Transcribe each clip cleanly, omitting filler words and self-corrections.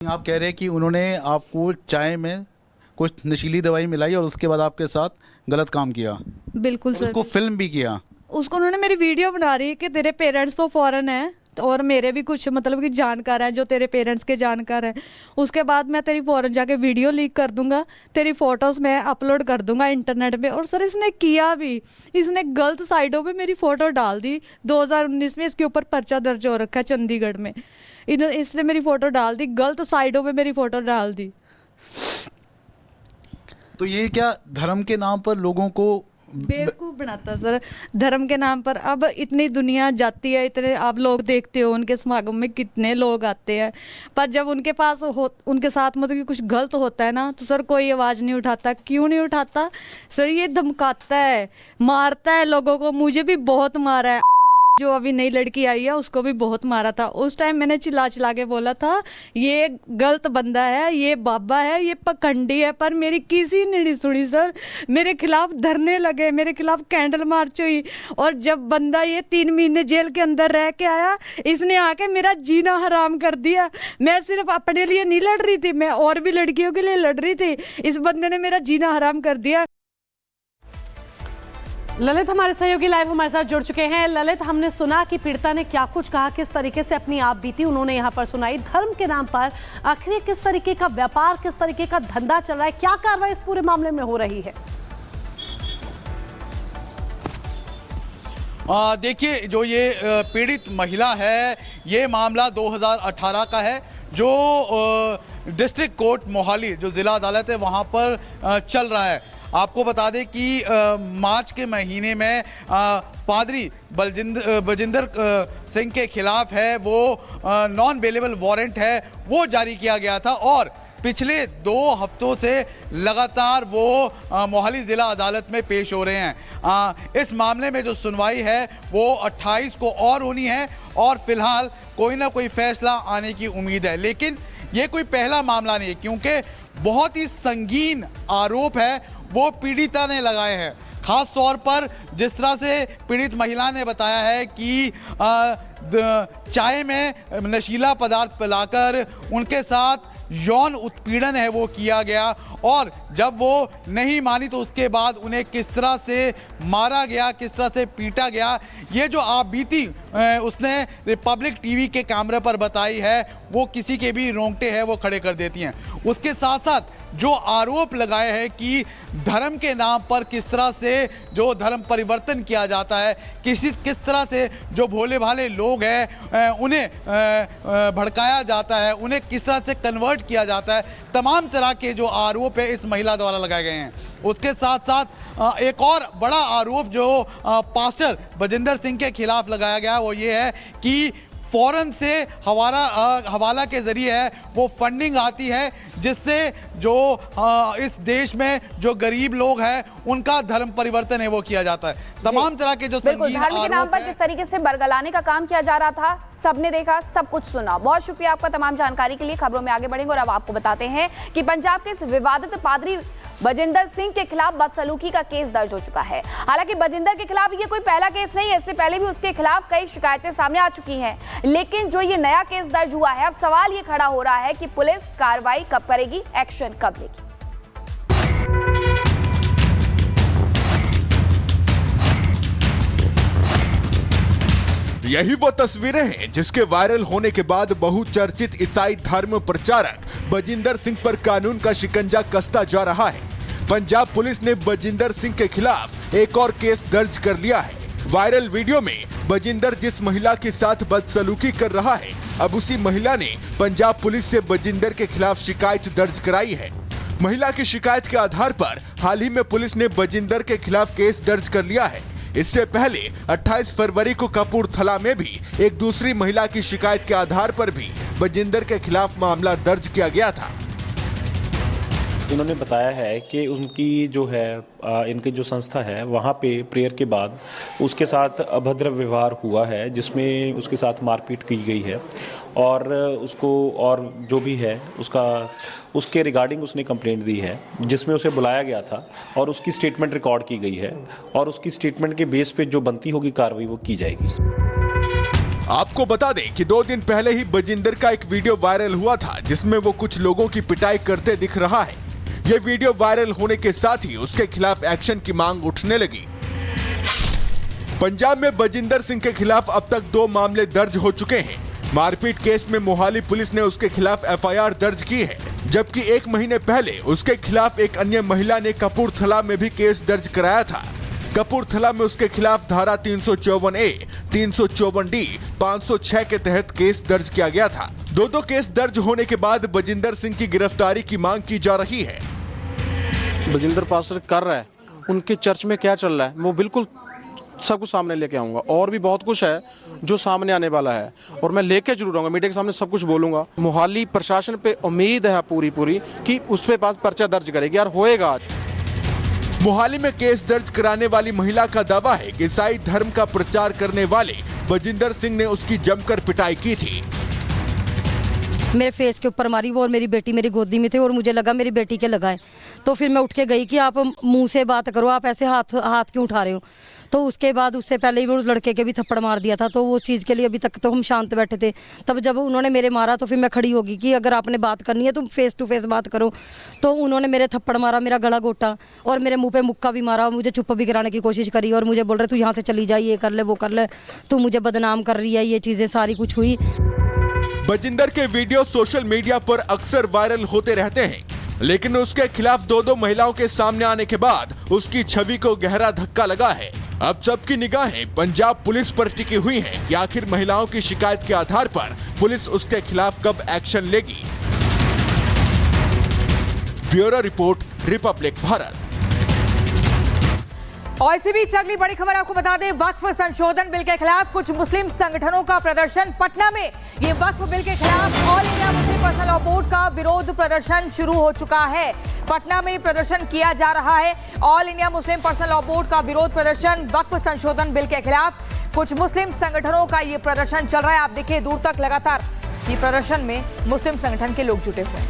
आप कह रहे हैं कि उन्होंने आपको चाय में कुछ नशीली दवाई मिलाई और उसके बाद आपके साथ गलत काम किया। बिल्कुल सर। उसको फिल्म भी किया। उसको उन्होंने मेरी वीडियो बना रही है कि तेरे पेरेंट्स तो फॉरेन है और मेरे भी कुछ मतलब कि जानकार हैं जो तेरे पेरेंट्स के जानकार हैं। उसके बाद मैं तेरी फॉरेन जाके वीडियो लीक कर दूंगा, तेरी फोटोज मैं अपलोड कर दूंगा इंटरनेट पे। और सर इसने किया भी, इसने गलत साइडों पे मेरी फोटो डाल दी। 2019 में इसके ऊपर पर्चा दर्ज हो रखा है चंडीगढ़ में। इसने मेरी फोटो डाल दी, गलत साइडों पे मेरी फोटो डाल दी। तो ये क्या धर्म के नाम पर लोगों को बेवकूफ़ बनाता सर, धर्म के नाम पर। अब इतनी दुनिया जाती है, इतने आप लोग देखते हो उनके समागम में कितने लोग आते हैं, पर जब उनके पास उनके साथ मतलब कि कुछ गलत होता है ना तो सर कोई आवाज़ नहीं उठाता। क्यों नहीं उठाता सर? ये धमकाता है, मारता है लोगों को। मुझे भी बहुत मारा है। जो अभी नई लड़की आई है उसको भी बहुत मारा था। उस टाइम मैंने चिल्ला चिल्ला के बोला था ये गलत बंदा है, ये बाबा है, ये पखंडी है, पर मेरी किसी ने नहीं सुनी सर। मेरे खिलाफ धरने लगे, मेरे खिलाफ कैंडल मार्च हुई। और जब बंदा ये 3 महीने जेल के अंदर रह के आया, इसने आके मेरा जीना हराम कर दिया। मैं सिर्फ अपने लिए नहीं लड़ रही थी, मैं और भी लड़कियों के लिए लड़ रही थी। इस बंदे ने मेरा जीना हराम कर दिया। ललित हमारे सहयोगी लाइव हमारे साथ जुड़ चुके हैं। ललित, हमने सुना कि पीड़िता ने क्या कुछ कहा, किस तरीके से अपनी आप बीती उन्होंने यहाँ पर सुनाई। धर्म के नाम पर आखिर किस तरीके का व्यापार, किस तरीके का धंधा चल रहा है, क्या कार्रवाई इस पूरे मामले में हो रही है? देखिए, जो ये पीड़ित महिला है, ये मामला 2018 का है, जो डिस्ट्रिक्ट कोर्ट मोहाली जो ज़िला अदालत है वहाँ पर चल रहा है। आपको बता दें कि मार्च के महीने में पादरी बजिंदर सिंह के खिलाफ है वो नॉन बेलेबल वारंट है वो जारी किया गया था। और पिछले 2 हफ्तों से लगातार वो मोहाली ज़िला अदालत में पेश हो रहे हैं। इस मामले में जो सुनवाई है वो 28 को और होनी है और फिलहाल कोई ना कोई फैसला आने की उम्मीद है। लेकिन ये कोई पहला मामला नहीं है, क्योंकि बहुत ही संगीन आरोप है वो पीड़िता ने लगाए हैं। खास तौर पर जिस तरह से पीड़ित महिला ने बताया है कि चाय में नशीला पदार्थ पिलाकर उनके साथ यौन उत्पीड़न है वो किया गया, और जब वो नहीं मानी तो उसके बाद उन्हें किस तरह से मारा गया, किस तरह से पीटा गया, ये जो आप बीती उसने रिपब्लिक टीवी के कैमरे पर बताई है वो किसी के भी रोंगटे हैं वो खड़े कर देती हैं। उसके साथ साथ जो आरोप लगाए हैं कि धर्म के नाम पर किस तरह से जो धर्म परिवर्तन किया जाता है, किस तरह से जो भोले भाले लोग हैं उन्हें भड़काया जाता है, उन्हें किस तरह से कन्वर्ट किया जाता है, तमाम तरह के जो आरोप है इस महिला द्वारा लगाए गए हैं। उसके साथ साथ एक और बड़ा आरोप जो पास्टर बजिंदर सिंह के खिलाफ लगाया गया वो ये है कि फॉरेन से हवाला के ज़रिए है वो फंडिंग आती है, जिससे जो इस देश में जो गरीब लोग हैं उनका धर्म परिवर्तन है वो किया जाता है। तमाम तरह के जो बिल्कुल धर्म के नाम पर किस तरीके से बरगलाने का काम किया जा रहा था, सबने देखा, सब कुछ सुना। बहुत शुक्रिया आपका तमाम जानकारी के लिए। खबरों में आगे बढ़ेंगे और अब आपको बताते हैं कि पंजाब के इस विवादित पादरी बजिंदर सिंह के खिलाफ बदसलूकी का केस दर्ज हो चुका है। हालांकि बजिंदर के खिलाफ ये कोई पहला केस नहीं है, इससे पहले भी उसके खिलाफ कई शिकायतें सामने आ चुकी हैं। लेकिन जो ये नया केस दर्ज हुआ है, अब सवाल ये खड़ा हो रहा है कि पुलिस कार्रवाई कब करेगी, एक्शन कब लेगी। यही वो तस्वीरें हैं जिसके वायरल होने के बाद बहुचर्चित ईसाई धर्म प्रचारक बजिंदर सिंह पर कानून का शिकंजा कसता जा रहा है। पंजाब पुलिस ने बजिंदर सिंह के खिलाफ एक और केस दर्ज कर लिया है। वायरल वीडियो में बजिंदर जिस महिला के साथ बदसलूकी कर रहा है, अब उसी महिला ने पंजाब पुलिस से बजिंदर के खिलाफ शिकायत दर्ज कराई है। महिला की शिकायत के आधार पर हाल ही में पुलिस ने बजिंदर के खिलाफ केस दर्ज कर लिया है। इससे पहले 28 फरवरी को कपूरथला में भी एक दूसरी महिला की शिकायत के आधार पर भी बजिंदर के खिलाफ मामला दर्ज किया गया था। इन्होंने बताया है कि उनकी जो है इनकी जो संस्था है वहाँ पे प्रेयर के बाद उसके साथ अभद्र व्यवहार हुआ है, जिसमें उसके साथ मारपीट की गई है और उसको और जो भी है उसके रिगार्डिंग उसने कंप्लेंट दी है, जिसमें उसे बुलाया गया था और उसकी स्टेटमेंट रिकॉर्ड की गई है और उसकी स्टेटमेंट के बेस पे जो बनती होगी कार्रवाई वो की जाएगी। आपको बता दें कि 2 दिन पहले ही बजिंदर का एक वीडियो वायरल हुआ था जिसमें वो कुछ लोगों की पिटाई करते दिख रहा है। ये वीडियो वायरल होने के साथ ही उसके खिलाफ एक्शन की मांग उठने लगी। पंजाब में बजिंदर सिंह के खिलाफ अब तक 2 मामले दर्ज हो चुके हैं। मारपीट केस में मोहाली पुलिस ने उसके खिलाफ FIR दर्ज की है, जबकि 1 महीने पहले उसके खिलाफ एक अन्य महिला ने कपूरथला में भी केस दर्ज कराया था। कपूरथला में उसके खिलाफ धारा 354A, 354D, 506 के तहत केस दर्ज किया गया था। 2 केस दर्ज होने के बाद बजिंदर सिंह की गिरफ्तारी की मांग की जा रही है। बजिंदर पासर कर रहा है, उनके चर्च में क्या चल रहा है वो बिल्कुल सब कुछ सामने लेके आऊंगा, और भी बहुत कुछ है जो सामने आने वाला है और मैं लेके जरूर आऊंगा, मीडिया के सामने सब कुछ बोलूंगा। मोहाली प्रशासन पे उम्मीद है पूरी कि उस पे पास पर्चा दर्ज करेगी और होएगा। मोहाली में केस दर्ज कराने वाली महिला का दावा है कि ईसाई धर्म का प्रचार करने वाले बजिंदर सिंह ने उसकी जमकर पिटाई की थी। मेरे फेस के ऊपर मारी वो, और मेरी बेटी मेरी गोदी में थी और मुझे लगा मेरी बेटी के लगा है, तो फिर मैं उठ के गई कि आप मुंह से बात करो, आप ऐसे हाथ क्यों उठा रहे हो। तो उसके बाद उससे पहले ही वो उस लड़के के भी थप्पड़ मार दिया था, तो वो चीज़ के लिए अभी तक तो हम शांत बैठे थे। तब जब उन्होंने मेरे मारा तो फिर मैं खड़ी होगी कि अगर आपने बात करनी है तो फेस टू फेस बात करो। तो उन्होंने मेरे थप्पड़ मारा, मेरा गला घोटा और मेरे मुंह पे मुक्का भी मारा, मुझे चुप भी कराने की कोशिश करी और मुझे बोल रहे तू यहाँ से चली जा, ये कर ले वो कर ले, तू मुझे बदनाम कर रही है, ये चीज़ें सारी कुछ हुई। बजिंदर के वीडियो सोशल मीडिया पर अक्सर वायरल होते रहते हैं, लेकिन उसके खिलाफ 2 महिलाओं के सामने आने के बाद उसकी छवि को गहरा धक्का लगा है। अब सबकी निगाहें पंजाब पुलिस पर टिकी हुई हैं कि आखिर महिलाओं की शिकायत के आधार पर पुलिस उसके खिलाफ कब एक्शन लेगी। Bureau report, Republic Bharat. और इसी बीच अगली बड़ी खबर आपको बता दें, वक्फ संशोधन बिल के खिलाफ कुछ मुस्लिम संगठनों का प्रदर्शन पटना में। ये वक्फ बिल के खिलाफ all India Muslim personal law board का विरोध प्रदर्शन शुरू हो चुका है। पटना में प्रदर्शन किया जा रहा है। All India Muslim personal law board का विरोध प्रदर्शन वक्फ संशोधन बिल के खिलाफ कुछ मुस्लिम संगठनों का ये प्रदर्शन चल रहा है। आप देखिए दूर तक लगातार ये प्रदर्शन में मुस्लिम संगठन के लोग जुटे हुए हैं।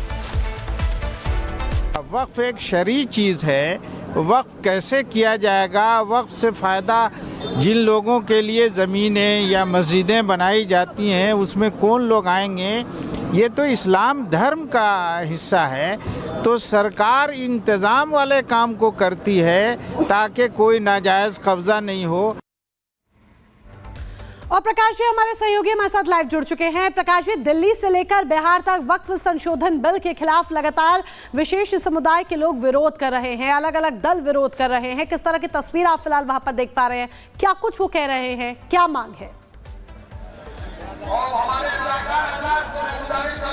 वक्फ एक शरई चीज़ है, वक्फ कैसे किया जाएगा, वक्फ से फ़ायदा जिन लोगों के लिए ज़मीनें या मस्जिदें बनाई जाती हैं उसमें कौन लोग आएंगे, ये तो इस्लाम धर्म का हिस्सा है। तो सरकार इंतज़ाम वाले काम को करती है ताकि कोई नाजायज़ कब्ज़ा नहीं हो। और प्रकाश जी हमारे सहयोगी हमारे साथ लाइव जुड़ चुके हैं। प्रकाश जी, दिल्ली से लेकर बिहार तक वक्फ संशोधन बिल के खिलाफ लगातार विशेष समुदाय के लोग विरोध कर रहे हैं, अलग अलग दल विरोध कर रहे हैं। किस तरह की तस्वीर आप फिलहाल वहां पर देख पा रहे हैं, क्या कुछ वो कह रहे हैं, क्या मांग है?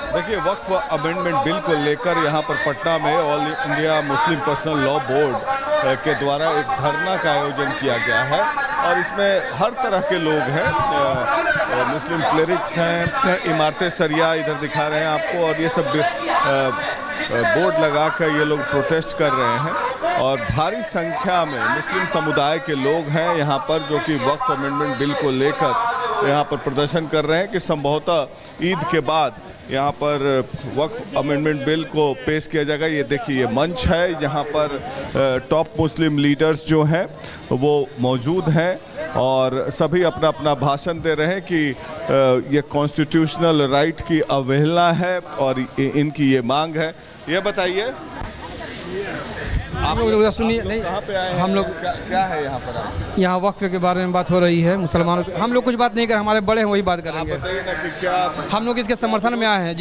देखिए, वक्फ अमेंडमेंट बिल को लेकर यहाँ पर पटना में all India Muslim personal law board के द्वारा एक धरना का आयोजन किया गया है और इसमें हर तरह के लोग हैं, मुस्लिम क्लेरिक्स हैं, इमारतें सरिया इधर दिखा रहे हैं आपको, और ये सब बोर्ड लगा कर ये लोग प्रोटेस्ट कर रहे हैं और भारी संख्या में मुस्लिम समुदाय के लोग हैं यहाँ पर जो कि वक्फ अमेंडमेंट बिल को लेकर यहाँ पर प्रदर्शन कर रहे हैं कि संभवतः ईद के बाद यहाँ पर वक्फ अमेंडमेंट बिल को पेश किया जाएगा। ये देखिए, ये मंच है जहाँ पर टॉप मुस्लिम लीडर्स जो हैं वो मौजूद हैं और सभी अपना अपना भाषण दे रहे हैं कि ये कॉन्स्टिट्यूशनल राइट की अवहेलना है और इनकी ये मांग है। ये बताइए आप लोग सुनिए। नहीं, कहाँ पे आए हैं? हम लोग क्या है यहाँ पर? यहाँ वक्फ के बारे में बात हो रही है मुसलमानों की। हम लोग कुछ बात नहीं कर, हमारे बड़े हैं वही बात करेंगे। आप बताइए ना कि क्या हम लोग इसके समर्थन में आए हैं।